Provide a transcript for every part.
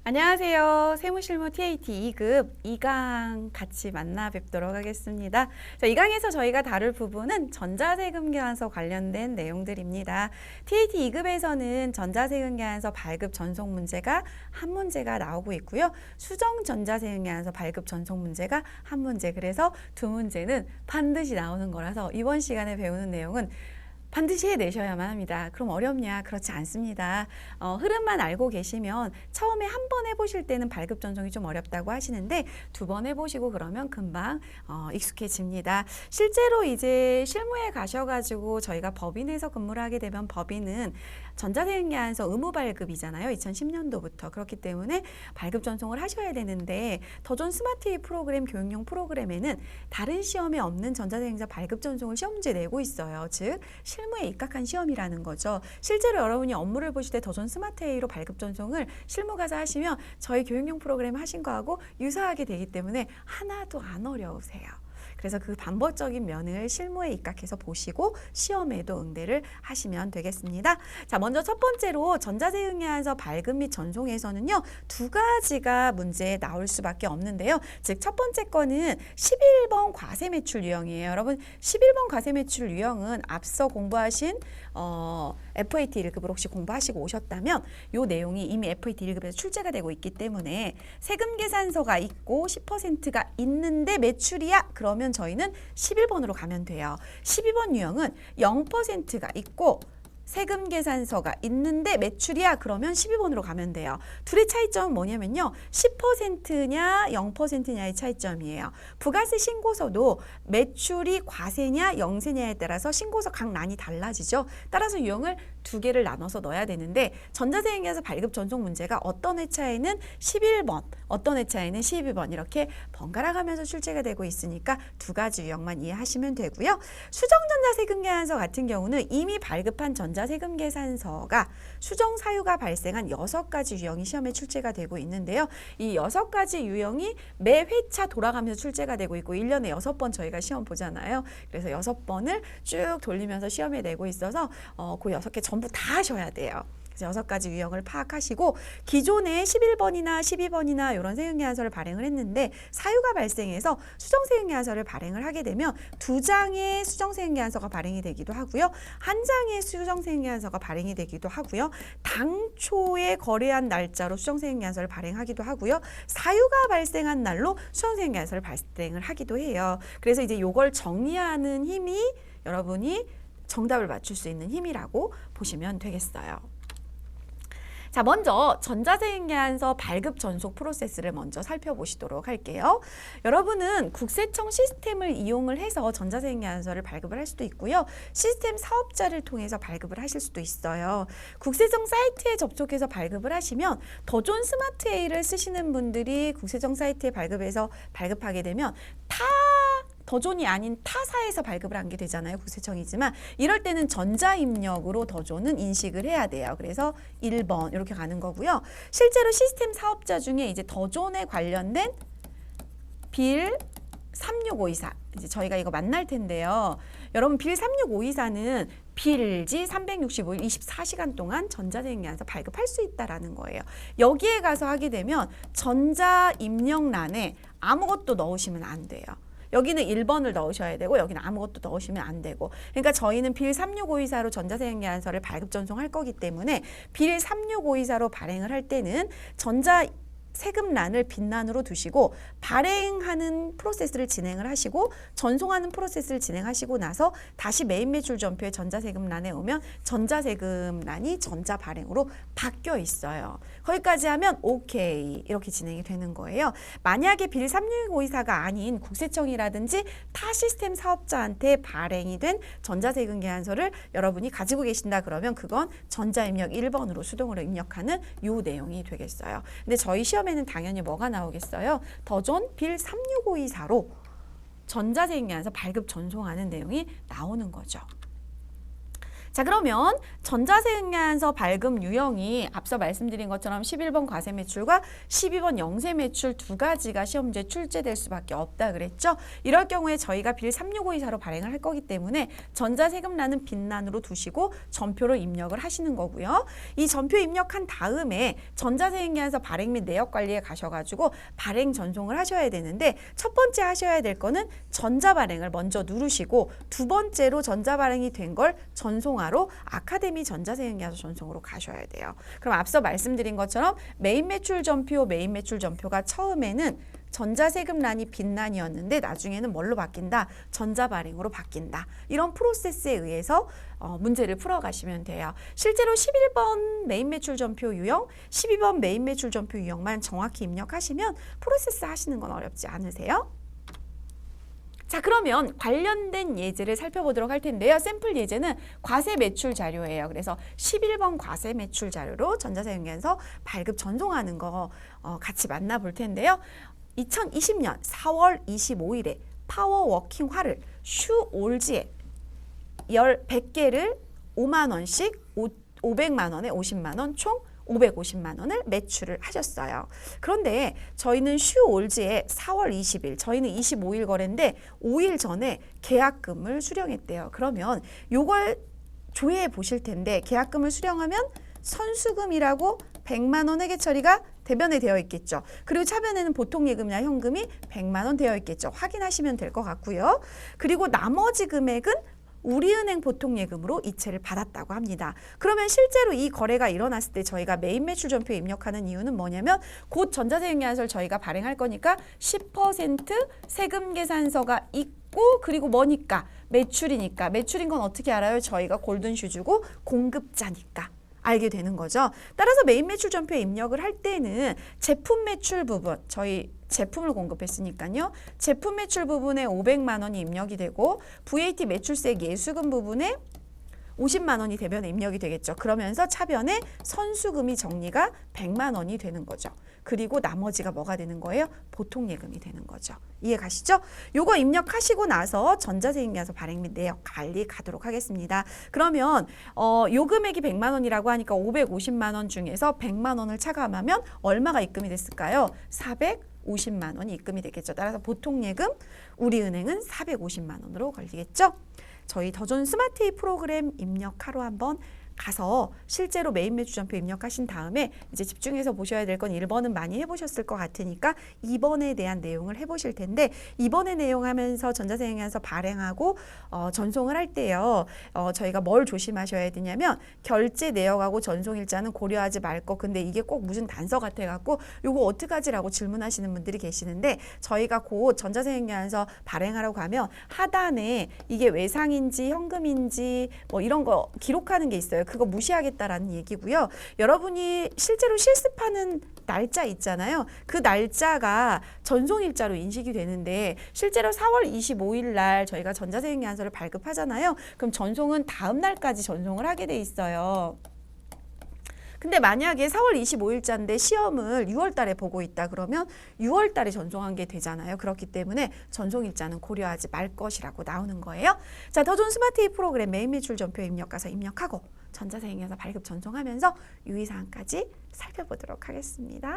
안녕하세요. 세무실무 TAT 2급 2강 같이 만나 뵙도록 하겠습니다. 자, 2강에서 저희가 다룰 부분은 전자세금 계산서 관련된 내용들입니다. TAT 2급에서는 전자세금 계산서 발급 전송 문제가 한 문제가 나오고 있고요. 수정 전자세금 계산서 발급 전송 문제가 한 문제, 그래서 두 문제는 반드시 나오는 거라서 이번 시간에 배우는 내용은 반드시 해내셔야만 합니다. 그럼 어렵냐? 그렇지 않습니다. 흐름만 알고 계시면 처음에 한 번 해보실 때는 발급 전송이 좀 어렵다고 하시는데 두 번 해보시고 그러면 금방 익숙해집니다. 실제로 이제 실무에 가셔가지고 저희가 법인에서 근무를 하게 되면 법인은 전자세금 계산서 의무 발급이잖아요. 2010년도부터. 그렇기 때문에 발급 전송을 하셔야 되는데 더존 스마트웨이 프로그램 교육용 프로그램에는 다른 시험에 없는 전자세금자 발급 전송을 시험 문제 내고 있어요. 즉 실무에 입각한 시험이라는 거죠. 실제로 여러분이 업무를 보실 때 더존 스마트웨이로 발급 전송을 실무 가서 하시면 저희 교육용 프로그램 하신 거하고 유사하게 되기 때문에 하나도 안 어려우세요. 그래서 그 반복적인 면을 실무에 입각해서 보시고 시험에도 응대를 하시면 되겠습니다. 자, 먼저 첫 번째로 전자세금 계산서 발급 및 전송에서는요, 두 가지가 문제에 나올 수밖에 없는데요. 즉, 첫 번째 거는 11번 과세 매출 유형이에요. 여러분, 11번 과세 매출 유형은 앞서 공부하신 FAT 1급을 혹시 공부하시고 오셨다면 이 내용이 이미 FAT 1급에서 출제가 되고 있기 때문에 세금 계산서가 있고 10%가 있는데 매출이야? 그러면 저희는 11번으로 가면 돼요. 12번 유형은 0%가 있고 세금 계산서가 있는데 매출이야? 그러면 12번으로 가면 돼요. 둘의 차이점은 뭐냐면요. 10%냐 0%냐의 차이점이에요. 부가세 신고서도 매출이 과세냐 영세냐에 따라서 신고서 각 란이 달라지죠. 따라서 유형을 두 개를 나눠서 넣어야 되는데 전자세금 계산서 발급 전송 문제가 어떤 회차에는 11번, 어떤 회차에는 12번 이렇게 번갈아 가면서 출제가 되고 있으니까 두 가지 유형만 이해하시면 되고요. 수정 전자세금 계산서 같은 경우는 이미 발급한 전자세금 계산서가 수정 사유가 발생한 6가지 유형이 시험에 출제가 되고 있는데요. 이 6가지 유형이 매 회차 돌아가면서 출제가 되고 있고 1년에 6번 저희가 시험 보잖아요. 그래서 6번을 쭉 돌리면서 시험에 내고 있어서 그 6개 전부 다 하셔야 돼요. 6가지 유형을 파악하시고 기존에 11번이나 12번이나 이런 세금 계산서를 발행을 했는데 사유가 발생해서 수정 세금 계산서를 발행을 하게 되면 2장의 수정 세금 계산서가 발행이 되기도 하고요. 1장의 수정 세금 계산서가 발행이 되기도 하고요. 당초에 거래한 날짜로 수정 세금 계산서를 발행하기도 하고요. 사유가 발생한 날로 수정 세금 계산서를 발행을 하기도 해요. 그래서 이제 이걸 정리하는 힘이 여러분이 정답을 맞출 수 있는 힘이라고 보시면 되겠어요. 자, 먼저 전자세금 계산서 발급 전송 프로세스를 먼저 살펴보시도록 할게요. 여러분은 국세청 시스템을 이용을 해서 전자세금 계산서를 발급을 할 수도 있고요. 시스템 사업자를 통해서 발급을 하실 수도 있어요. 국세청 사이트에 접속해서 발급을 하시면 더존 스마트웨이를 쓰시는 분들이 국세청 사이트에 발급하게 되면 더존이 아닌 타사에서 발급을 한 게 되잖아요. 국세청이지만 이럴 때는 전자입력으로 더존은 인식을 해야 돼요. 그래서 1번 이렇게 가는 거고요. 실제로 시스템 사업자 중에 이제 더존에 관련된 빌 36524 이제 저희가 이거 만날 텐데요. 여러분 빌 36524는 빌지 365일 24시간 동안 전자세금 계산서 발급할 수 있다라는 거예요. 여기에 가서 하게 되면 전자입력란에 아무것도 넣으시면 안 돼요. 여기는 1번을 넣으셔야 되고 여기는 아무것도 넣으시면 안 되고, 그러니까 저희는 빌 36524로 전자세금 계산서를 발급 전송할 거기 때문에 빌 36524로 발행을 할 때는 세금란을 빈란으로 두시고 발행하는 프로세스를 진행을 하시고 전송하는 프로세스를 진행하시고 나서 다시 메인 매출 전표에 전자세금란에 오면 전자세금란이 전자발행으로 바뀌어 있어요. 거기까지 하면 오케이 이렇게 진행이 되는 거예요. 만약에 빌 36524가 아닌 국세청이라든지 타 시스템 사업자한테 발행이 된 전자세금 계산서를 여러분이 가지고 계신다 그러면 그건 전자입력 1번으로 수동으로 입력하는 요 내용이 되겠어요. 근데 저희 시험에는 당연히 뭐가 나오겠어요? 더존 빌 36524로 전자세금 계산서 발급 전송하는 내용이 나오는 거죠. 자, 그러면 전자세금계산서 발급 유형이 앞서 말씀드린 것처럼 11번 과세매출과 12번 영세매출 두 가지가 시험지에 출제될 수밖에 없다 그랬죠. 이럴 경우에 저희가 빌 3654로 발행을 할 거기 때문에 전자세금란은 빈란으로 두시고 전표로 입력을 하시는 거고요. 이 전표 입력한 다음에 전자세금계산서 발행 및 내역관리에 가셔가지고 발행 전송을 하셔야 되는데, 첫 번째 하셔야 될 거는 전자발행을 먼저 누르시고, 두 번째로 전자발행이 된 걸 전송하러 아카데미 전자세금계산서 전송으로 가셔야 돼요. 그럼 앞서 말씀드린 것처럼 메인 매출 전표가 처음에는 전자세금란이 빈란이었는데 나중에는 뭘로 바뀐다? 전자발행으로 바뀐다. 이런 프로세스에 의해서 문제를 풀어가시면 돼요. 실제로 11번 메인 매출 전표 유형, 12번 메인 매출 전표 유형만 정확히 입력하시면 프로세스 하시는 건 어렵지 않으세요? 자, 그러면 관련된 예제를 살펴보도록 할 텐데요. 샘플 예제는 과세 매출 자료예요. 그래서 11번 과세 매출 자료로 전자세금계산서 발급 전송하는 거 같이 만나볼 텐데요. 2020년 4월 25일에 파워워킹화를 슈올즈에 100개를 5만 원씩 500만 원에 50만 원, 총 550만 원을 매출을 하셨어요. 그런데 저희는 슈올즈에 4월 20일, 저희는 25일 거래인데 5일 전에 계약금을 수령했대요. 그러면 요걸 조회해 보실 텐데, 계약금을 수령하면 선수금이라고 100만 원 회계 처리가 대변에 되어 있겠죠. 그리고 차변에는 보통 예금이나 현금이 100만 원 되어 있겠죠. 확인하시면 될 것 같고요. 그리고 나머지 금액은 우리은행 보통예금으로 이체를 받았다고 합니다. 그러면 실제로 이 거래가 일어났을 때 저희가 메인 매출 전표에 입력하는 이유는 뭐냐면, 곧 전자세금계산서를 저희가 발행할 거니까 10% 세금계산서가 있고, 그리고 뭐니까? 매출이니까. 매출인 건 어떻게 알아요? 저희가 골든슈즈고 공급자니까 알게 되는 거죠. 따라서 메인 매출 전표에 입력을 할 때는 제품 매출 부분, 저희 제품을 공급했으니까요. 제품 매출 부분에 500만 원이 입력이 되고, VAT 매출세 예수금 부분에 50만 원이 대변에 입력이 되겠죠. 그러면서 차변에 선수금이 정리가 100만 원이 되는 거죠. 그리고 나머지가 뭐가 되는 거예요? 보통예금이 되는 거죠. 이해 가시죠? 요거 입력하시고 나서 전자세금계산서 발행 및 내역 관리 가도록 하겠습니다. 그러면 요 금액이 100만 원이라고 하니까 550만 원 중에서 100만 원을 차감하면 얼마가 입금이 됐을까요? 450만 원이 입금이 되겠죠. 따라서 보통예금 우리은행은 450만 원으로 걸리겠죠. 저희 더존 스마트이 프로그램 입력하러 한번 가서 실제로 메인 매출 전표 입력하신 다음에 이제 집중해서 보셔야 될 건 1번은 많이 해보셨을 것 같으니까 2번에 대한 내용을 해보실 텐데, 2번의 내용 하면서 전자세금계산서 발행하고 전송을 할 때요. 저희가 뭘 조심하셔야 되냐면, 결제 내역하고 전송일자는 고려하지 말 거. 근데 이게 꼭 무슨 단서 같아갖고 요거 어떡하지라고 질문하시는 분들이 계시는데, 저희가 곧 전자세금계산서 발행하러 가면 하단에 이게 외상인지 현금인지 뭐 이런 거 기록하는 게 있어요. 그거 무시하겠다라는 얘기고요. 여러분이 실제로 실습하는 날짜 있잖아요. 그 날짜가 전송일자로 인식이 되는데, 실제로 4월 25일 날 저희가 전자세금계산서를 발급하잖아요. 그럼 전송은 다음 날까지 전송을 하게 돼 있어요. 근데 만약에 4월 25일자인데 시험을 6월 달에 보고 있다 그러면 6월 달에 전송한 게 되잖아요. 그렇기 때문에 전송일자는 고려하지 말 것이라고 나오는 거예요. 자, 더존 스마트이 프로그램 메인 매출 전표 입력 가서 입력하고 전자세금계산서 발급 전송하면서 유의사항까지 살펴보도록 하겠습니다.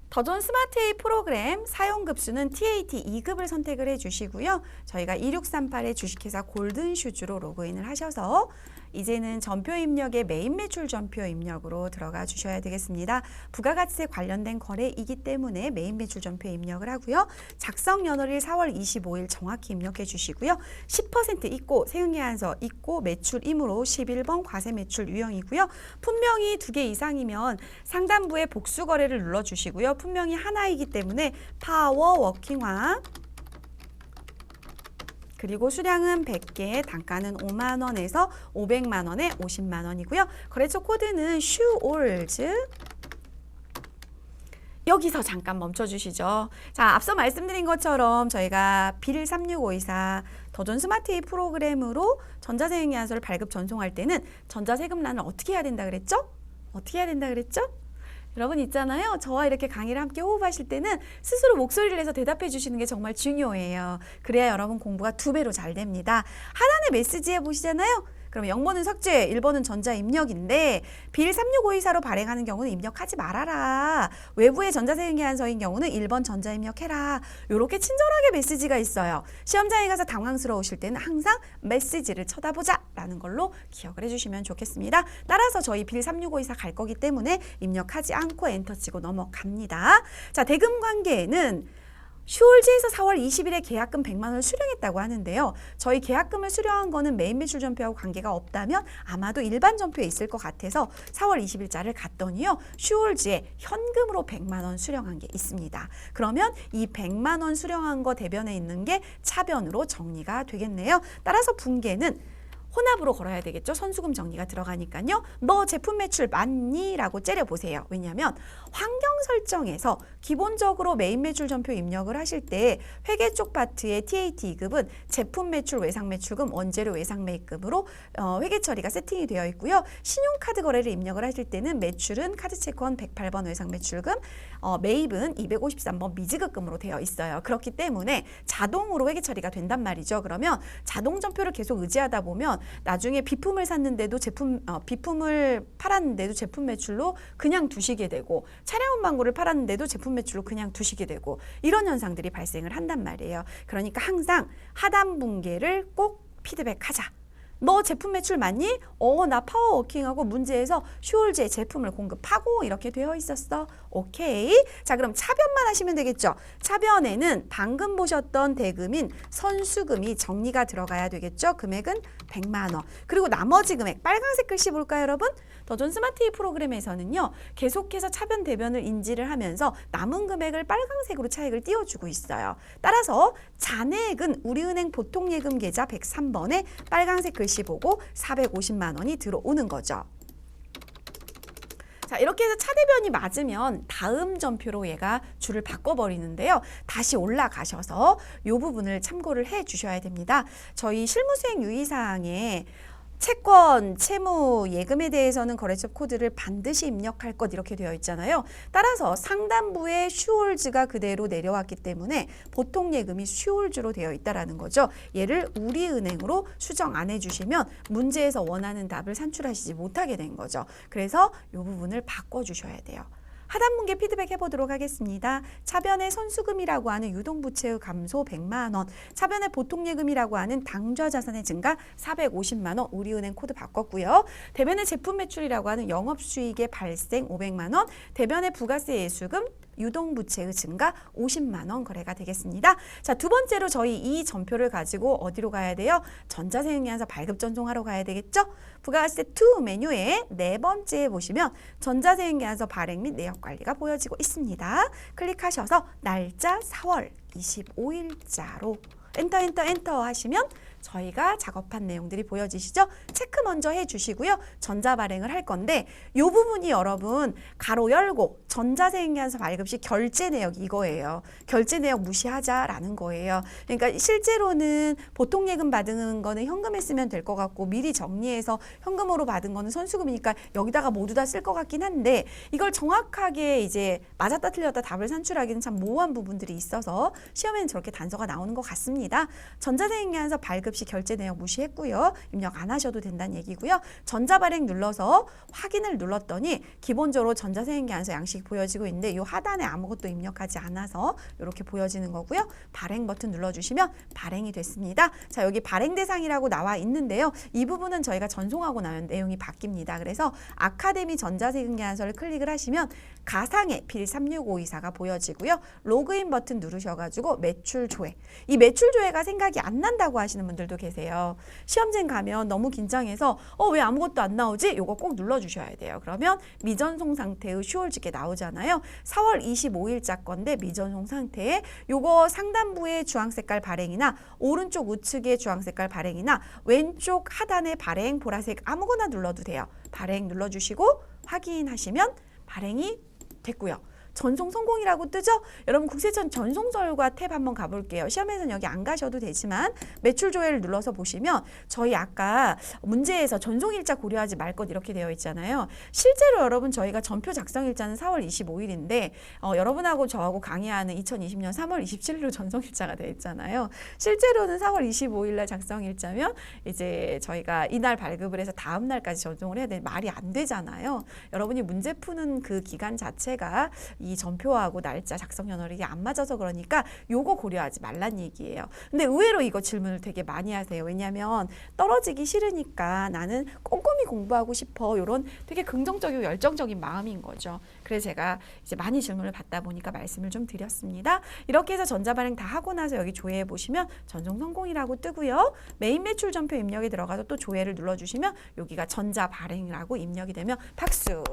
더존 스마트이 프로그램 사용급수는 TAT 2급을 선택을 해주시고요. 저희가 2638의 주식회사 골든슈즈로 로그인을 하셔서 이제는 전표 입력의 메인 매출 전표 입력으로 들어가 주셔야 되겠습니다. 부가가치세 관련된 거래이기 때문에 메인 매출 전표 입력을 하고요. 작성 연월일 4월 25일 정확히 입력해 주시고요. 10% 있고 세금계산서 있고 매출이므로 11번 과세 매출 유형이고요. 품명이 2개 이상이면 상단부에 복수 거래를 눌러 주시고요. 품명이 하나이기 때문에 파워워킹화, 그리고 수량은 100개, 단가는 5만 원에서 500만 원에 50만 원이고요. 거래처 코드는 슈올즈. 여기서 잠깐 멈춰주시죠. 자, 앞서 말씀드린 것처럼 저희가 빌 36524 더존 스마트이 프로그램으로 전자세금계산서를 발급 전송할 때는 전자세금란을 어떻게 해야 된다 그랬죠? 어떻게 해야 된다 그랬죠? 여러분 있잖아요. 저와 이렇게 강의를 함께 호흡하실 때는 스스로 목소리를 내서 대답해 주시는 게 정말 중요해요. 그래야 여러분 공부가 2배로 잘 됩니다. 하단의 메시지에 보시잖아요. 그럼 0번은 삭제, 1번은 전자 입력인데 빌 36524로 발행하는 경우는 입력하지 말아라. 외부의 전자세금계산서인 경우는 1번 전자 입력해라. 이렇게 친절하게 메시지가 있어요. 시험장에 가서 당황스러우실 때는 항상 메시지를 쳐다보자 라는 걸로 기억을 해주시면 좋겠습니다. 따라서 저희 빌 36524 갈 거기 때문에 입력하지 않고 엔터 치고 넘어갑니다. 자, 대금 관계에는 슈홀즈에서 4월 20일에 계약금 100만 원을 수령했다고 하는데요. 저희 계약금을 수령한 거는 메인 매출 전표하고 관계가 없다면 아마도 일반 전표에 있을 것 같아서 4월 20일자를 갔더니요. 슈홀즈에 현금으로 100만 원 수령한 게 있습니다. 그러면 이 100만 원 수령한 거 대변에 있는 게 차변으로 정리가 되겠네요. 따라서 분계는 혼합으로 걸어야 되겠죠. 선수금 정리가 들어가니까요. 너 제품 매출 맞니? 라고 째려보세요. 왜냐하면 환경 설정에서 기본적으로 메인 매출 전표 입력을 하실 때 회계 쪽 파트의 TAT 2급은 제품 매출 외상 매출금 원재료 외상 매입금으로 회계 처리가 세팅이 되어 있고요. 신용카드 거래를 입력을 하실 때는 매출은 카드 체크원 108번 외상 매출금, 매입은 253번 미지급금으로 되어 있어요. 그렇기 때문에 자동으로 회계 처리가 된단 말이죠. 그러면 자동 전표를 계속 의지하다 보면 나중에 비품을 샀는데도 비품을 팔았는데도 제품 매출로 그냥 두시게 되고 차량원 망고를 팔았는데도 제품 매출로 그냥 두시게 되고 이런 현상들이 발생을 한단 말이에요. 그러니까 항상 하단 분계를 꼭 피드백하자. 너 제품 매출 맞니? 나 파워워킹하고 문제에서 슈홀즈에 제품을 공급하고 이렇게 되어 있었어. 오케이. 자, 그럼 차변만 하시면 되겠죠. 차변에는 방금 보셨던 대금인 선수금이 정리가 들어가야 되겠죠. 금액은 100만 원. 그리고 나머지 금액 빨간색 글씨 볼까요, 여러분? 더존 스마트 프로그램에서는요. 계속해서 차변 대변을 인지를 하면서 남은 금액을 빨간색으로 차액을 띄워주고 있어요. 따라서 잔액은 우리은행 보통예금 계좌 103번에 빨간색 글씨 보고 450만 원이 들어오는 거죠. 자, 이렇게 해서 차대변이 맞으면 다음 전표로 얘가 줄을 바꿔버리는데요. 다시 올라가셔서 이 부분을 참고를 해 주셔야 됩니다. 저희 실무수행 유의사항에 채권, 채무, 예금에 대해서는 거래처 코드를 반드시 입력할 것 이렇게 되어 있잖아요. 따라서 상단부에 슈홀즈가 그대로 내려왔기 때문에 보통 예금이 슈홀즈로 되어 있다는 거죠. 얘를 우리은행으로 수정 안 해주시면 문제에서 원하는 답을 산출하시지 못하게 된 거죠. 그래서 이 부분을 바꿔주셔야 돼요. 하단 분계 피드백 해보도록 하겠습니다. 차변의 선수금이라고 하는 유동부채의 감소 100만 원, 차변의 보통예금이라고 하는 당좌 자산의 증가 450만 원, 우리은행 코드 바꿨고요. 대변의 제품 매출이라고 하는 영업수익의 발생 500만 원, 대변의 부가세 예수금, 유동부채의 증가 50만 원 거래가 되겠습니다. 자, 두 번째로 저희 이 전표를 가지고 어디로 가야 돼요? 전자세금계산서 발급 전송하러 가야 되겠죠? 부가세 2 메뉴에 네 번째에 보시면 전자세금계산서 발행 및 내역 관리가 보여지고 있습니다. 클릭하셔서 날짜 4월 25일자로 엔터 하시면 저희가 작업한 내용들이 보여지시죠? 체크 먼저 해주시고요. 전자 발행을 할 건데 이 부분이 여러분 가로 열고 전자세금계산서 발급 시 결제 내역 이거예요. 결제 내역 무시하자라는 거예요. 그러니까 실제로는 보통 예금 받은 거는 현금에 쓰면 될 것 같고 미리 정리해서 현금으로 받은 거는 선수금이니까 여기다가 모두 다 쓸 것 같긴 한데 이걸 정확하게 이제 맞았다 틀렸다 답을 산출하기는 참 모호한 부분들이 있어서 시험에는 저렇게 단서가 나오는 것 같습니다. 전자세금계산서 발급 시 결제 내역 무시했고요. 입력 안 하셔도 된다는 얘기고요. 전자발행 눌러서 확인을 눌렀더니 기본적으로 전자세금계산서 양식이 보여지고 있는데 이 하단에 아무것도 입력하지 않아서 이렇게 보여지는 거고요. 발행 버튼 눌러주시면 발행이 됐습니다. 자, 여기 발행 대상이라고 나와 있는데요. 이 부분은 저희가 전송하고 나면 내용이 바뀝니다. 그래서 아카데미 전자세금계산서를 클릭을 하시면 가상의 빌 36524가 보여지고요. 로그인 버튼 누르셔가지고 매출 조회. 이 매출 조회가 생각이 안 난다고 하시는 분들도 계세요. 시험장 가면 너무 긴장해서 왜 아무것도 안 나오지? 요거 꼭 눌러주셔야 돼요. 그러면 미전송 상태의 슈홀즈게 나오잖아요. 4월 25일자 건데 미전송 상태에 요거 상단부의 주황색깔 발행이나 오른쪽 우측의 주황색깔 발행이나 왼쪽 하단의 발행 보라색 아무거나 눌러도 돼요. 발행 눌러주시고 확인하시면 발행이 됐고요. 전송 성공이라고 뜨죠? 여러분 국세청 전송설과 탭 한번 가볼게요. 시험에서는 여기 안 가셔도 되지만 매출 조회를 눌러서 보시면 저희 아까 문제에서 전송일자 고려하지 말 것 이렇게 되어 있잖아요. 실제로 여러분 저희가 전표 작성일자는 4월 25일인데 여러분하고 저하고 강의하는 2020년 3월 27일로 전송일자가 되어 있잖아요. 실제로는 4월 25일 날 작성일자면 이제 저희가 이날 발급을 해서 다음 날까지 전송을 해야 되는 말이 안 되잖아요. 여러분이 문제 푸는 그 기간 자체가 이 전표하고 날짜 작성 연월이 안 맞아서 그러니까 요거 고려하지 말란 얘기예요. 근데 의외로 이거 질문을 되게 많이 하세요. 왜냐하면 떨어지기 싫으니까 나는 꼼꼼히 공부하고 싶어. 이런 되게 긍정적이고 열정적인 마음인 거죠. 그래서 제가 이제 많이 질문을 받다 보니까 말씀을 좀 드렸습니다. 이렇게 해서 전자발행 다 하고 나서 여기 조회해 보시면 전송 성공이라고 뜨고요. 메인 매출 전표 입력에 들어가서 또 조회를 눌러주시면 여기가 전자발행이라고 입력이 되면 박수!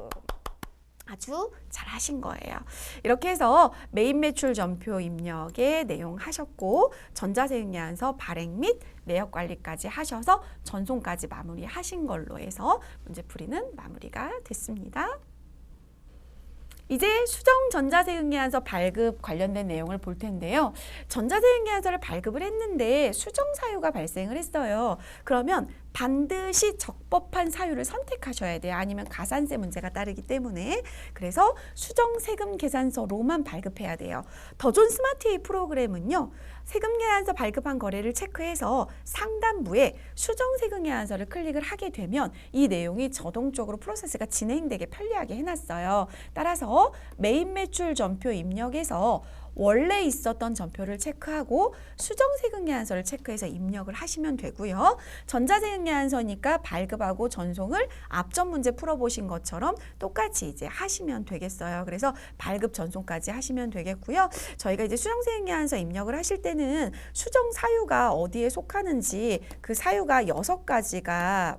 아주 잘하신 거예요. 이렇게 해서 메인 매출 전표 입력의 내용 하셨고 전자세금계산서 발행 및 내역 관리까지 하셔서 전송까지 마무리하신 걸로 해서 문제풀이는 마무리가 됐습니다. 이제 수정 전자세금계산서 발급 관련된 내용을 볼 텐데요. 전자세금계산서를 발급을 했는데 수정 사유가 발생을 했어요. 그러면 반드시 적법한 사유를 선택하셔야 돼요. 아니면 가산세 문제가 따르기 때문에. 그래서 수정세금계산서로만 발급해야 돼요. 더존 스마트A 프로그램은요. 세금계산서 발급한 거래를 체크해서 상단부에 수정세금계산서를 클릭을 하게 되면 이 내용이 자동적으로 프로세스가 진행되게 편리하게 해놨어요. 따라서 메인 매출 전표 입력에서 원래 있었던 전표를 체크하고 수정세금계산서를 체크해서 입력을 하시면 되고요. 전자세금계산서니까 발급하고 전송을 앞전 문제 풀어보신 것처럼 똑같이 이제 하시면 되겠어요. 그래서 발급 전송까지 하시면 되겠고요. 저희가 이제 수정세금계산서 입력을 하실 때는 수정 사유가 어디에 속하는지 그 사유가 6가지가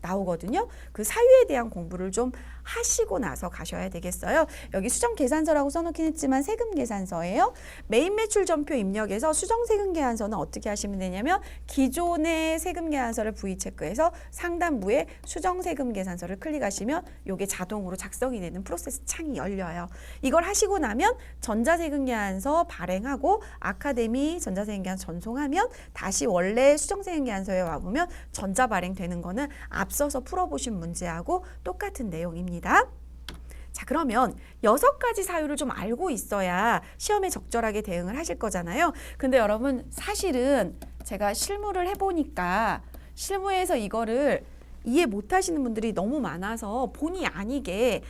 나오거든요. 그 사유에 대한 공부를 좀 하시고 나서 가셔야 되겠어요. 여기 수정계산서라고 써놓긴 했지만 세금계산서예요. 메인 매출 전표 입력에서 수정세금계산서는 어떻게 하시면 되냐면 기존의 세금계산서를 V 체크해서 상단부에 수정세금계산서를 클릭하시면 이게 자동으로 작성이 되는 프로세스 창이 열려요. 이걸 하시고 나면 전자세금계산서 발행하고 아카데미 전자세금계산서 전송하면 다시 원래 수정세금계산서에 와보면 전자발행되는 거는 앞서서 풀어보신 문제하고 똑같은 내용입니다. 자, 그러면 6가지 사유를 좀 알고 있어야 시험에 적절하게 대응을 하실 거잖아요. 근데 여러분 사실은 제가 실무를 해보니까 실무에서 이거를 이해 못하시는 분들이 너무 많아서 본의 아니게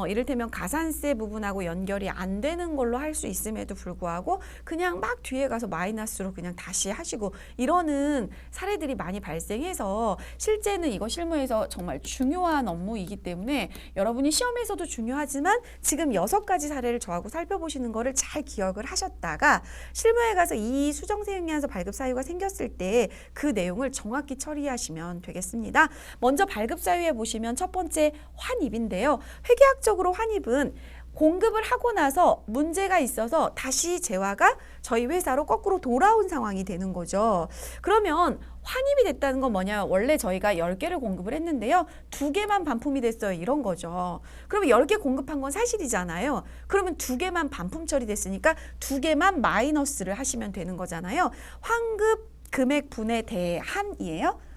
이를테면 가산세 부분하고 연결이 안 되는 걸로 할 수 있음에도 불구하고 그냥 막 뒤에 가서 마이너스로 그냥 다시 하시고 이러는 사례들이 많이 발생해서 실제는 이거 실무에서 정말 중요한 업무이기 때문에 여러분이 시험에서도 중요하지만 지금 6가지 사례를 저하고 살펴보시는 거를 잘 기억을 하셨다가 실무에 가서 이 수정세금계산서 발급 사유가 생겼을 때 그 내용을 정확히 처리하시면 되겠습니다. 먼저 발급 사유에 보시면 첫 번째 환입인데요. 회계학적으로 환입은 공급을 하고 나서 문제가 있어서 다시 재화가 저희 회사로 거꾸로 돌아온 상황이 되는 거죠. 그러면 환입이 됐다는 건 뭐냐? 원래 저희가 10개를 공급을 했는데요. 2개만 반품이 됐어요. 이런 거죠. 그러면 10개 공급한 건 사실이잖아요. 그러면 2개만 반품 처리됐으니까 2개만 마이너스를 하시면 되는 거잖아요. 환급 금액분에 대한이에요.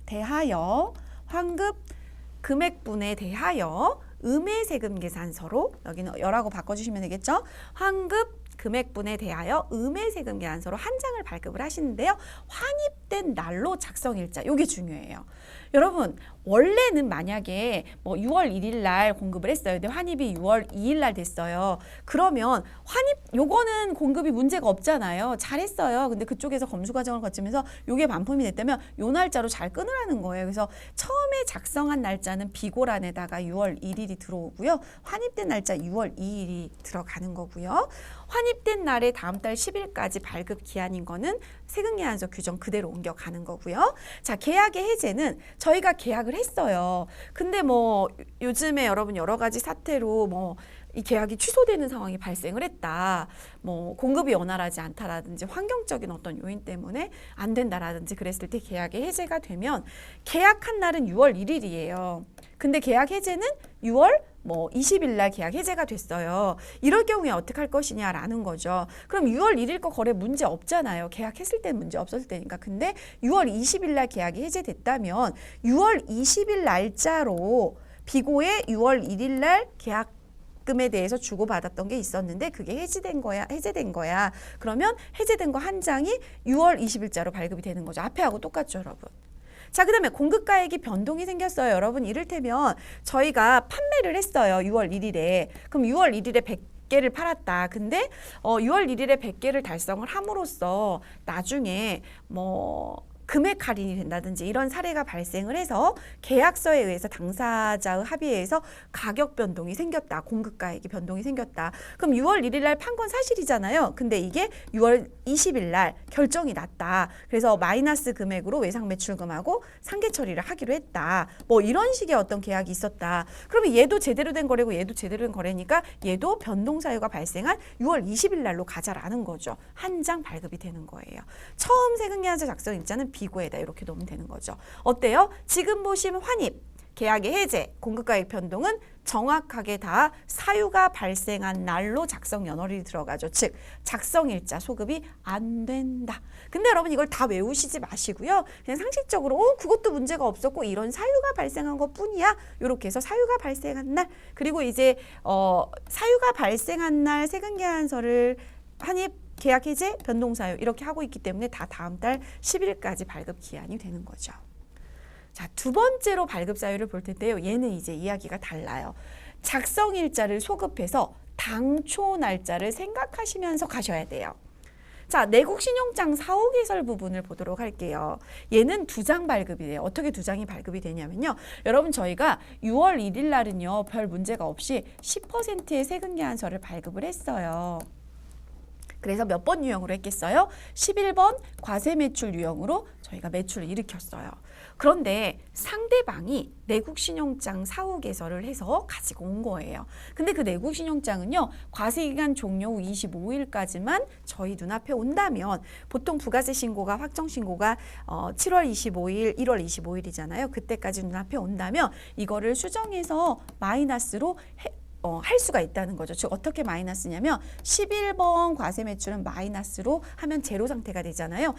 대하여 환급 금액분에 대하여 음해세금계산서로 여기는 여라고 바꿔주시면 되겠죠. 환급 금액분에 대하여 음해세금계산서로 한 장을 발급을 하시는데요. 환입된 날로 작성일자 이게 중요해요. 여러분 원래는 만약에 뭐 6월 1일 날 공급을 했어요. 근데 환입이 6월 2일 날 됐어요. 그러면 환입 요거는 공급이 문제가 없잖아요. 잘했어요. 근데 그쪽에서 검수 과정을 거치면서 요게 반품이 됐다면 요 날짜로 잘 끊으라는 거예요. 그래서 처음에 작성한 날짜는 비고란에다가 6월 1일이 들어오고요. 환입된 날짜 6월 2일이 들어가는 거고요. 환입된 날에 다음 달 10일까지 발급 기한인 거는 세금계산서 규정 그대로 옮겨가는 거고요. 자, 계약의 해제는 저희가 계약을 했어요. 근데 뭐 요즘에 여러분 여러 가지 사태로 뭐 이 계약이 취소되는 상황이 발생을 했다. 뭐 공급이 원활하지 않다라든지 환경적인 어떤 요인 때문에 안 된다라든지 그랬을 때 계약의 해제가 되면 계약한 날은 6월 1일이에요. 근데 계약 해제는 6월 뭐 20일 날 계약 해제가 됐어요. 이럴 경우에 어떻게 할 것이냐라는 거죠. 그럼 6월 1일 거 거래 문제 없잖아요. 계약했을 때는 문제 없었을 때니까. 근데 6월 20일 날 계약이 해제됐다면 6월 20일 날짜로 비고의 6월 1일 날 계약금에 대해서 주고받았던 게 있었는데 그게 해제된 거야. 그러면 해제된 거 한 장이 6월 20일자로 발급이 되는 거죠. 앞에 하고 똑같죠, 여러분. 자, 그 다음에 공급가액이 변동이 생겼어요. 여러분, 이를테면 저희가 판매를 했어요. 6월 1일에. 그럼 6월 1일에 100개를 팔았다. 근데 6월 1일에 100개를 달성을 함으로써 나중에 뭐 금액 할인이 된다든지 이런 사례가 발생을 해서 계약서에 의해서 당사자의 합의에 의해서 가격 변동이 생겼다. 공급가액이 변동이 생겼다. 그럼 6월 1일 날 판 건 사실이잖아요. 근데 이게 6월 20일 날 결정이 났다. 그래서 마이너스 금액으로 외상 매출금하고 상계 처리를 하기로 했다. 뭐 이런 식의 어떤 계약이 있었다. 그러면 얘도 제대로 된 거래고 얘도 제대로 된 거래니까 얘도 변동 사유가 발생한 6월 20일 날로 가자라는 거죠. 한 장 발급이 되는 거예요. 처음 세금계약서 작성 일자는 비고에다 이렇게 놓으면 되는 거죠. 어때요? 지금 보시면 환입, 계약의 해제, 공급가액 변동은 정확하게 다 사유가 발생한 날로 작성 연월일이 들어가죠. 즉 작성일자 소급이 안 된다. 근데 여러분 이걸 다 외우시지 마시고요. 그냥 상식적으로 그것도 문제가 없었고 이런 사유가 발생한 것뿐이야. 이렇게 해서 사유가 발생한 날 그리고 이제 사유가 발생한 날 세금계약서를 환입 계약 해제, 변동사유 이렇게 하고 있기 때문에 다 다음 달 10일까지 발급 기한이 되는 거죠. 자, 두 번째로 발급 사유를 볼 텐데요. 얘는 이제 이야기가 달라요. 작성일자를 소급해서 당초 날짜를 생각하시면서 가셔야 돼요. 자, 내국신용장 사후 개설 부분을 보도록 할게요. 얘는 2장 발급이 돼요. 어떻게 2장이 발급이 되냐면요. 여러분 저희가 6월 1일 날은요. 별 문제가 없이 10%의 세금계약서를 발급을 했어요. 그래서 몇 번 유형으로 했겠어요? 11번 과세 매출 유형으로 저희가 매출을 일으켰어요. 그런데 상대방이 내국신용장 사후 개설을 해서 가지고 온 거예요. 근데 그 내국신용장은요. 과세기간 종료 후 25일까지만 저희 눈앞에 온다면 보통 부가세 신고가 확정 신고가 7월 25일, 1월 25일이잖아요. 그때까지 눈앞에 온다면 이거를 수정해서 마이너스로 할 수가 있다는 거죠. 즉 어떻게 마이너스냐면 11번 과세 매출은 마이너스로 하면 제로 상태가 되잖아요.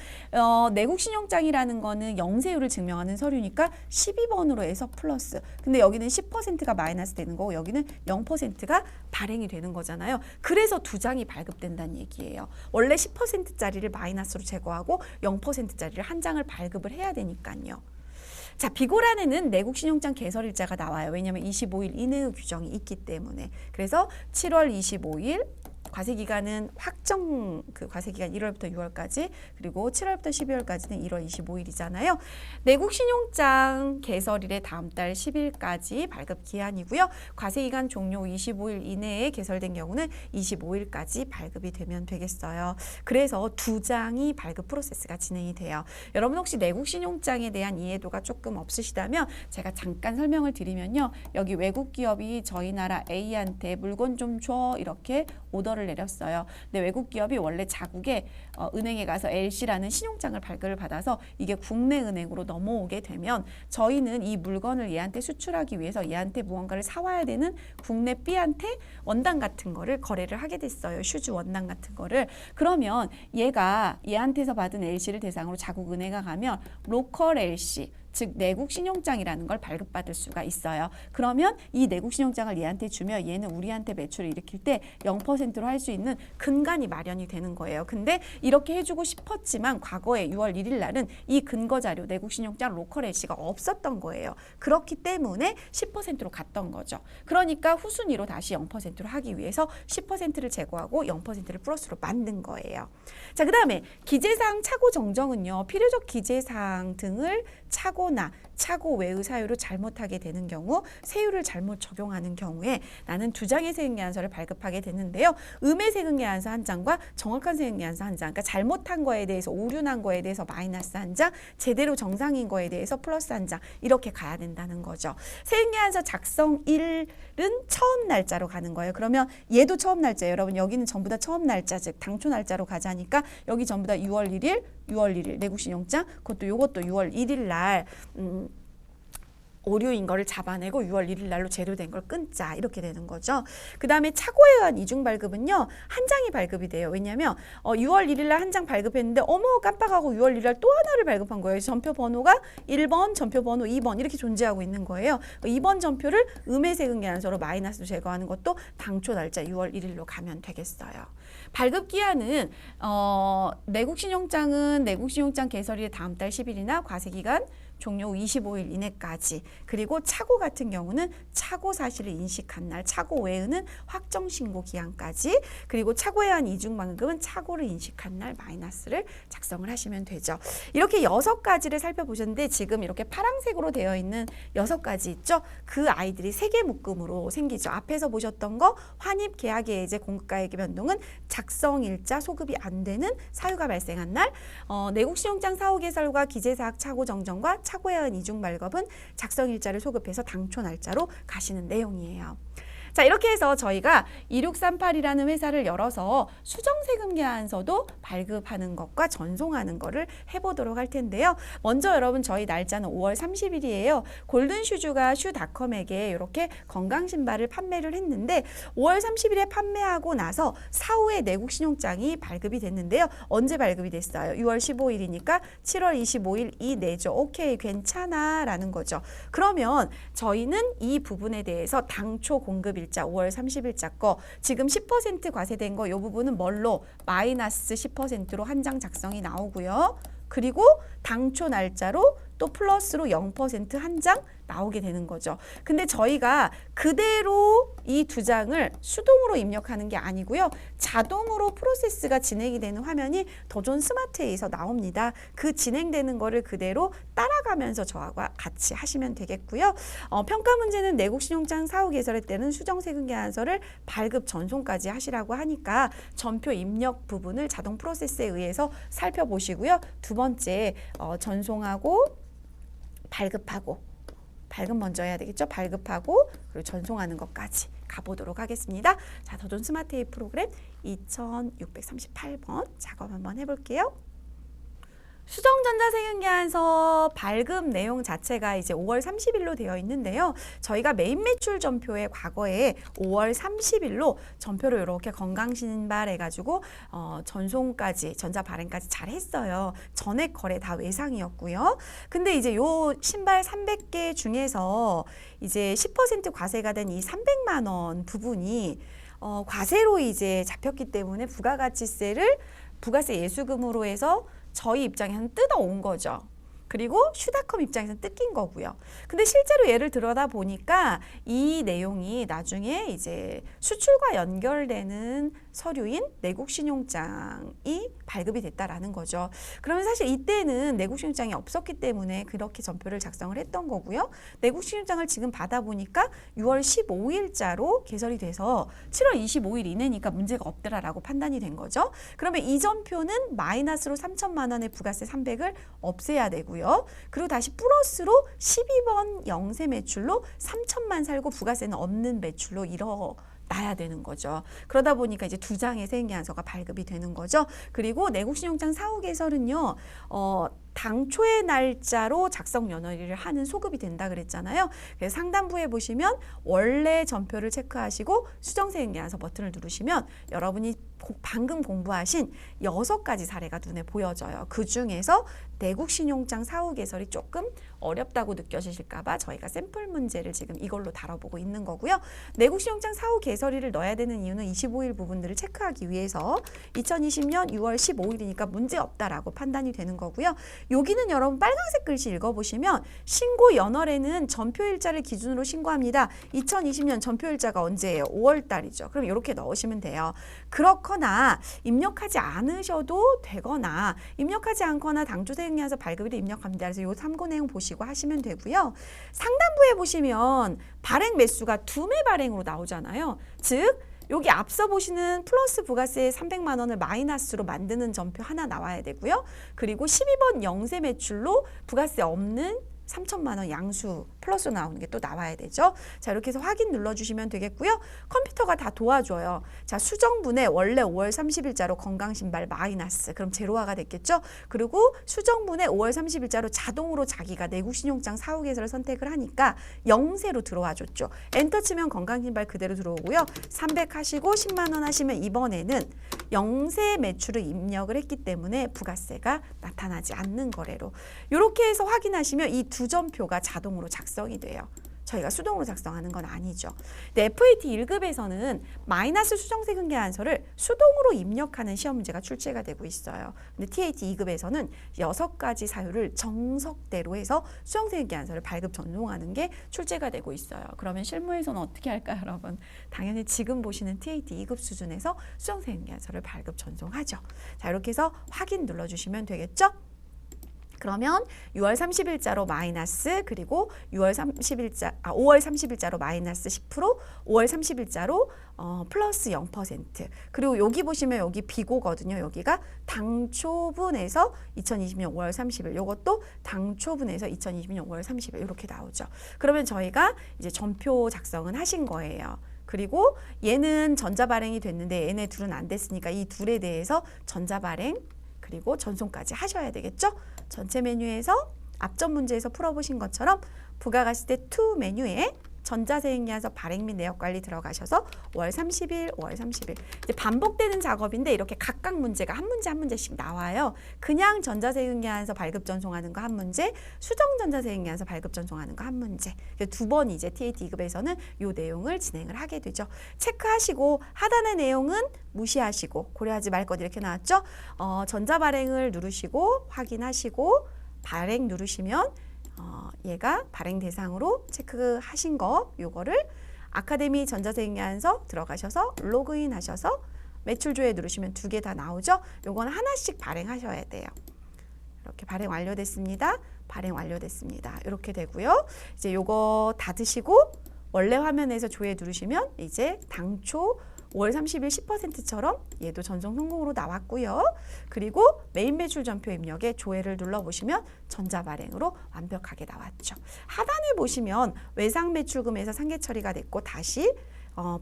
내국신용장이라는 거는 영세율을 증명하는 서류니까 12번으로 해서 플러스. 근데 여기는 10%가 마이너스 되는 거고 여기는 0%가 발행이 되는 거잖아요. 그래서 2장이 발급된다는 얘기예요. 원래 10%짜리를 마이너스로 제거하고 0%짜리를 한 장을 발급을 해야 되니까요. 자, 비고란에는 내국신용장 개설일자가 나와요. 왜냐하면 25일 이내의 규정이 있기 때문에. 그래서 7월 25일 과세기간은 확정 과세기간 1월부터 6월까지 그리고 7월부터 12월까지는 1월 25일이잖아요. 내국신용장 개설일의 다음 달 10일까지 발급 기한이고요. 과세기간 종료 25일 이내에 개설된 경우는 25일까지 발급이 되면 되겠어요. 그래서 2장이 발급 프로세스가 진행이 돼요. 여러분 혹시 내국신용장에 대한 이해도가 조금 없으시다면 제가 잠깐 설명을 드리면요. 여기 외국 기업이 저희 나라 A한테 물건 좀 줘 이렇게 오더를 내렸어요. 근데 외국 기업이 원래 자국에 은행에 가서 LC라는 신용장을 발급을 받아서 이게 국내 은행으로 넘어오게 되면 저희는 이 물건을 얘한테 수출하기 위해서 얘한테 무언가를 사와야 되는 국내 B한테 원단 같은 거를 거래를 하게 됐어요. 슈즈 원단 같은 거를. 그러면 얘가 얘한테서 받은 LC를 대상으로 자국 은행에 가면 로컬 LC 즉 내국 신용장이라는 걸 발급받을 수가 있어요. 그러면 이 내국 신용장을 얘한테 주면 얘는 우리한테 매출을 일으킬 때 0%로 할 수 있는 근간이 마련이 되는 거예요. 근데 이렇게 해주고 싶었지만 과거에 6월 1일 날은 이 근거 자료 내국 신용장 로컬 LC가 없었던 거예요. 그렇기 때문에 10%로 갔던 거죠. 그러니까 후순위로 다시 0%로 하기 위해서 10%를 제거하고 0%를 플러스로 만든 거예요. 자, 그다음에 기재사항 착오 정정은요. 필요적 기재사항 등을 착오나 착오 외의 사유로 잘못하게 되는 경우 세율을 잘못 적용하는 경우에 나는 2장의 세금계약서를 발급하게 되는데요. 음의 세금계약서 한 장과 정확한 세금계약서 한 장, 그러니까 잘못한 거에 대해서 오류난 거에 대해서 마이너스 한 장, 제대로 정상인 거에 대해서 플러스 한 장 이렇게 가야 된다는 거죠. 세금계약서 작성일은 처음 날짜로 가는 거예요. 그러면 얘도 처음 날짜예요. 여러분 여기는 전부 다 처음 날짜, 즉 당초 날짜로 가자니까 여기 전부 다 6월 1일 내국신용장, 이것도 6월 1일 날 오류인 거를 잡아내고 6월 1일 날로 제로된 걸 끊자 이렇게 되는 거죠. 그 다음에 착오에 의한 이중 발급은요 한 장이 발급이 돼요. 왜냐하면 6월 1일 날 한 장 발급했는데 어머 깜빡하고 6월 1일 날 또 하나를 발급한 거예요. 전표 번호가 1번, 전표 번호 2번 이렇게 존재하고 있는 거예요. 2번 전표를 음해세금계산서로 마이너스로 제거하는 것도 당초 날짜 6월 1일로 가면 되겠어요. 발급 기한은 내국신용장은 내국신용장 개설일의 다음 달 10일이나 과세기간 종료 25일 이내까지, 그리고 차고 같은 경우는 차고 사실을 인식한 날, 차고 외에는 확정신고 기한까지, 그리고 차고에 의한 이중반급은 차고를 인식한 날 마이너스를 작성을 하시면 되죠. 이렇게 6가지를 살펴보셨는데 지금 이렇게 파란색으로 되어 있는 6가지 있죠. 그 아이들이 세개 묶음으로 생기죠. 앞에서 보셨던 거 환입, 계약, 예제, 공급가액의 변동은 작성일자 소급이 안 되는 사유가 발생한 날, 내국신용장 사후개설과 기재사학 차고 정정과 차고에 의한 이중 발급은 작성일자를 소급해서 당초 날짜로 가시는 내용이에요. 자, 이렇게 해서 저희가 2638이라는 회사를 열어서 수정세금계산서도 발급하는 것과 전송하는 거를 해보도록 할 텐데요. 먼저 여러분 저희 날짜는 5월 30일이에요. 골든슈즈가 슈닷컴에게 이렇게 건강신발을 판매를 했는데 5월 30일에 판매하고 나서 사후에 내국신용장이 발급이 됐는데요. 언제 발급이 됐어요? 6월 15일이니까 7월 25일 이 내죠. 오케이 괜찮아 라는 거죠. 그러면 저희는 이 부분에 대해서 당초 공급 일자 5월 30일자 거 지금 10% 과세된 거 이 부분은 뭘로 마이너스 10%로 한 장 작성이 나오고요. 그리고 당초 날짜로 또 플러스로 0% 한 장 나오게 되는 거죠. 근데 저희가 그대로 이 2장을 수동으로 입력하는 게 아니고요. 자동으로 프로세스가 진행이 되는 화면이 더존 스마트에서 나옵니다. 그 진행되는 거를 그대로 따라가면서 저하고 같이 하시면 되겠고요. 평가 문제는 내국신용장 사후 개설에 때는 수정세금계산서를 발급 전송까지 하시라고 하니까 전표 입력 부분을 자동 프로세스에 의해서 살펴보시고요. 두 번째 전송하고 발급하고, 발급 먼저 해야 되겠죠. 발급하고 그리고 전송하는 것까지 가보도록 하겠습니다. 자, 더존 스마트 A 프로그램 2638번 작업 한번 해볼게요. 수정전자세금계산서 발급 내용 자체가 이제 5월 30일로 되어 있는데요. 저희가 메인 매출 전표에 과거에 5월 30일로 전표를 이렇게 건강신발 해가지고 전송까지 전자 발행까지 잘 했어요. 전액 거래 다 외상이었고요. 근데 이제 요 신발 300개 중에서 이제 10% 과세가 된 이 300만 원 부분이 과세로 이제 잡혔기 때문에 부가가치세를 부가세 예수금으로 해서 저희 입장에서는 뜯어온 거죠. 그리고 슈닷컴 입장에서는 뜯긴 거고요. 근데 실제로 예를 들어다 보니까 이 내용이 나중에 이제 수출과 연결되는 서류인 내국신용장이 발급이 됐다라는 거죠. 그러면 사실 이때는 내국신용장이 없었기 때문에 그렇게 전표를 작성을 했던 거고요. 내국신용장을 지금 받아보니까 6월 15일자로 개설이 돼서 7월 25일 이내니까 문제가 없더라라고 판단이 된 거죠. 그러면 이 전표는 마이너스로 3천만 원의 부가세 300을 없애야 되고요. 그리고 다시 플러스로 12번 영세 매출로 3천만 살고 부가세는 없는 매출로 나야 되는 거죠. 그러다 보니까 이제 2장의 세금계산서가 발급이 되는 거죠. 그리고 내국신용장 사후 개설은요. 당초의 날짜로 작성 연월일을 하는 소급이 된다 그랬잖아요. 그래서 상단부에 보시면 원래 전표를 체크하시고 수정세금계산서 버튼을 누르시면 여러분이 방금 공부하신 6가지 사례가 눈에 보여져요. 그 중에서 내국신용장 사후 개설이 조금 어렵다고 느껴지실까 봐 저희가 샘플 문제를 지금 이걸로 다뤄보고 있는 거고요. 내국신용장 사후 개설일을 넣어야 되는 이유는 25일 부분들을 체크하기 위해서 2020년 6월 15일이니까 문제 없다라고 판단이 되는 거고요. 여기는 여러분 빨간색 글씨 읽어보시면 신고 연월에는 전표일자를 기준으로 신고합니다. 2020년 전표일자가 언제예요? 5월 달이죠. 그럼 이렇게 넣으시면 돼요. 그렇거나 입력하지 않으셔도 되거나 입력하지 않거나 당초세금계산서 발급일에 입력합니다. 그래서 이 참고 내용 보시고 하시면 되고요. 상단부에 보시면 발행 매수가 2매 발행으로 나오잖아요. 즉 여기 앞서 보시는 플러스 부가세 300만 원을 마이너스로 만드는 전표 하나 나와야 되고요. 그리고 12번 영세 매출로 부가세 없는 3천만 원 양수 플러스 나오는 게 또 나와야 되죠. 자, 이렇게 해서 확인 눌러주시면 되겠고요. 컴퓨터가 다 도와줘요. 자, 수정분해 원래 5월 30일자로 건강신발 마이너스. 그럼 제로화가 됐겠죠. 그리고 수정분해 5월 30일자로 자동으로 자기가 내국신용장 사후계좌를 선택을 하니까 영세로 들어와 줬죠. 엔터 치면 건강신발 그대로 들어오고요. 300 하시고 10만 원 하시면 이번에는 영세 매출을 입력을 했기 때문에 부가세가 나타나지 않는 거래로. 이렇게 해서 확인하시면 이 두 점표가 자동으로 작성이 돼요. 저희가 수동으로 작성하는 건 아니죠. 근데 FAT 1급에서는 마이너스 수정세금 계산서를 수동으로 입력하는 시험 문제가 출제가 되고 있어요. 근데 TAT 2급에서는 6가지 사유를 정석대로 해서 수정세금 계산서를 발급 전송하는 게 출제가 되고 있어요. 그러면 실무에서는 어떻게 할까요, 여러분? 당연히 지금 보시는 TAT 2급 수준에서 수정세금 계산서를 발급 전송하죠. 자, 이렇게 해서 확인 눌러주시면 되겠죠? 그러면 6월 30일자로 마이너스, 그리고 5월 30일자로 마이너스 10%, 5월 30일자로 플러스 0%. 그리고 여기 보시면 여기 비고거든요. 여기가 당초분에서 2020년 5월 30일. 이것도 당초분에서 2020년 5월 30일. 이렇게 나오죠. 그러면 저희가 이제 전표 작성은 하신 거예요. 그리고 얘는 전자발행이 됐는데 얘네 둘은 안 됐으니까 이 둘에 대해서 전자발행 그리고 전송까지 하셔야 되겠죠? 전체 메뉴에서 앞전 문제에서 풀어보신 것처럼 부가가치세 2 메뉴에 전자세액계산서 발행 및 내역관리 들어가셔서 5월 30일, 5월 30일. 이제 반복되는 작업인데 이렇게 각각 문제가 한 문제 한 문제씩 나와요. 그냥 전자세액계산서 발급 전송하는 거 한 문제, 수정 전자세액계산서 발급 전송하는 거 한 문제. 두 번 이제 TAT 2급에서는 이 내용을 진행을 하게 되죠. 체크하시고 하단의 내용은 무시하시고 고려하지 말 것 이렇게 나왔죠. 전자발행을 누르시고 확인하시고 발행 누르시면 얘가 발행 대상으로 체크하신 거 요거를 아카데미 전자세액계산서 들어가셔서 로그인 하셔서 매출 조회 누르시면 2개 다 나오죠. 요건 하나씩 발행하셔야 돼요. 이렇게 발행 완료됐습니다. 발행 완료됐습니다. 이렇게 되고요. 이제 요거 닫으시고 원래 화면에서 조회 누르시면 이제 당초 5월 30일 10%처럼 얘도 전송 성공으로 나왔고요. 그리고 메인 매출 전표 입력에 조회를 눌러보시면 전자발행으로 완벽하게 나왔죠. 하단에 보시면 외상 매출금에서 상계 처리가 됐고 다시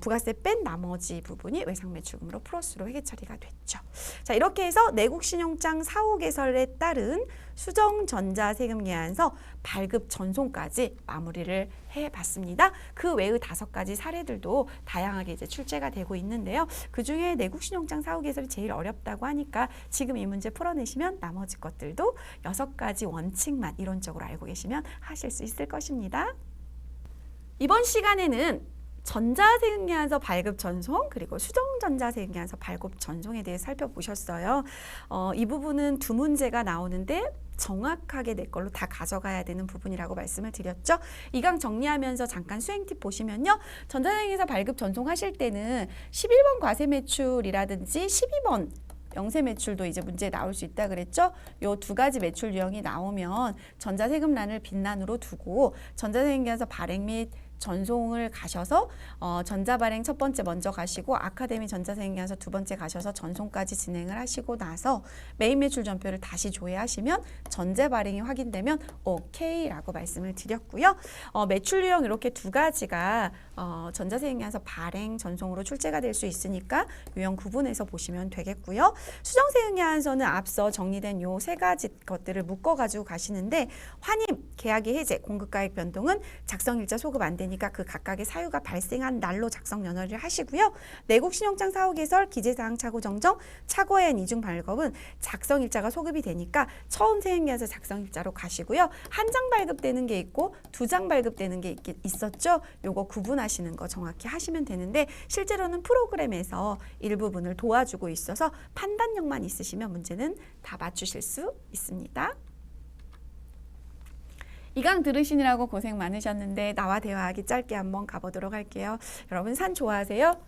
부가세 뺀 나머지 부분이 외상 매출금으로 플러스로 회계 처리가 됐죠. 자, 이렇게 해서 내국 신용장 사후 개설에 따른 수정 전자세금 계산서 발급 전송까지 마무리를 해봤습니다. 그 외의 5가지 사례들도 다양하게 이제 출제가 되고 있는데요. 그 중에 내국 신용장 사후 개설이 제일 어렵다고 하니까 지금 이 문제 풀어내시면 나머지 것들도 6가지 원칙만 이론적으로 알고 계시면 하실 수 있을 것입니다. 이번 시간에는 전자세금계산서 발급 전송 그리고 수정전자세금계산서 발급 전송에 대해 살펴보셨어요. 이 부분은 2문제가 나오는데 정확하게 내 걸로 다 가져가야 되는 부분이라고 말씀을 드렸죠. 이 강 정리하면서 잠깐 수행 팁 보시면요. 전자세금계산서 발급 전송하실 때는 11번 과세매출이라든지 12번 영세 매출도 이제 문제에 나올 수 있다 그랬죠. 요 2가지 매출 유형이 나오면 전자세금란을 빈란으로 두고 전자세금계산서 발행 및 전송을 가셔서 전자발행 첫 번째 먼저 가시고 아카데미 전자세금계산서 2번째 가셔서 전송까지 진행을 하시고 나서 메인 매출 전표를 다시 조회하시면 전제 발행이 확인되면 오케이라고 말씀을 드렸고요. 매출 유형 이렇게 2가지가 전자세금계산서 발행 전송으로 출제가 될 수 있으니까 유형 구분해서 보시면 되겠고요. 수정세금계산서는 앞서 정리된 요 3가지 것들을 묶어가지고 가시는데 환입, 계약의 해제, 공급가액 변동은 작성일자 소급 안 되니까 그 각각의 사유가 발생한 날로 작성 연월을 하시고요. 내국 신용장 사후 개설, 기재사항 차고 정정, 차고엔 이중 발급은 작성일자가 소급이 되니까 처음 세액계산서 작성일자로 가시고요. 한 장 발급되는 게 있고 2장 발급되는 게 있었죠. 요거 구분하시는 거 정확히 하시면 되는데 실제로는 프로그램에서 일부분을 도와주고 있어서 판단력만 있으시면 문제는 다 맞추실 수 있습니다. 이 강 들으시느라고 고생 많으셨는데 나와 대화하기 짧게 한번 가보도록 할게요. 여러분 산 좋아하세요?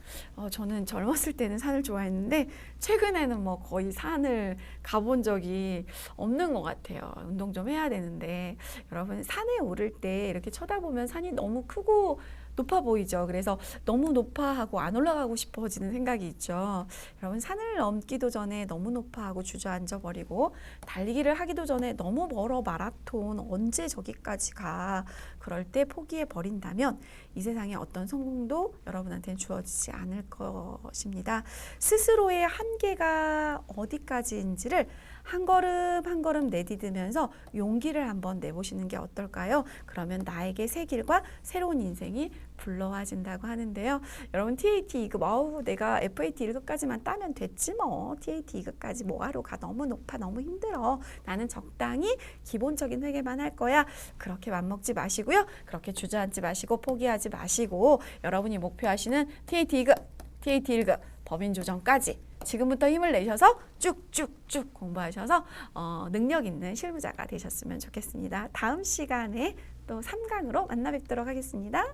저는 젊었을 때는 산을 좋아했는데 최근에는 뭐 거의 산을 가본 적이 없는 것 같아요. 운동 좀 해야 되는데 여러분 산에 오를 때 이렇게 쳐다보면 산이 너무 크고 높아 보이죠. 그래서 너무 높아 하고 안 올라가고 싶어지는 생각이 있죠. 여러분 산을 넘기도 전에 너무 높아 하고 주저앉아 버리고 달리기를 하기도 전에 너무 멀어 마라톤 언제 저기까지 가 그럴 때 포기해 버린다면 이 세상에 어떤 성공도 여러분한테는 주어지지 않을 것입니다. 스스로의 한계가 어디까지인지를 한 걸음 한 걸음 내디디면서 용기를 한번 내보시는 게 어떨까요? 그러면 나에게 새 길과 새로운 인생이 불러와진다고 하는데요. 여러분 TAT 2급 내가 FAT 1급까지만 따면 됐지 뭐. TAT 2급까지 뭐하러 가. 너무 높아 너무 힘들어. 나는 적당히 기본적인 회계만 할 거야. 그렇게 맘먹지 마시고요. 그렇게 주저앉지 마시고 포기하지 마시고 여러분이 목표하시는 TAT 2급, TAT 1급, 법인조정까지 지금부터 힘을 내셔서 쭉쭉쭉 공부하셔서 능력 있는 실무자가 되셨으면 좋겠습니다. 다음 시간에 또 3강으로 만나 뵙도록 하겠습니다.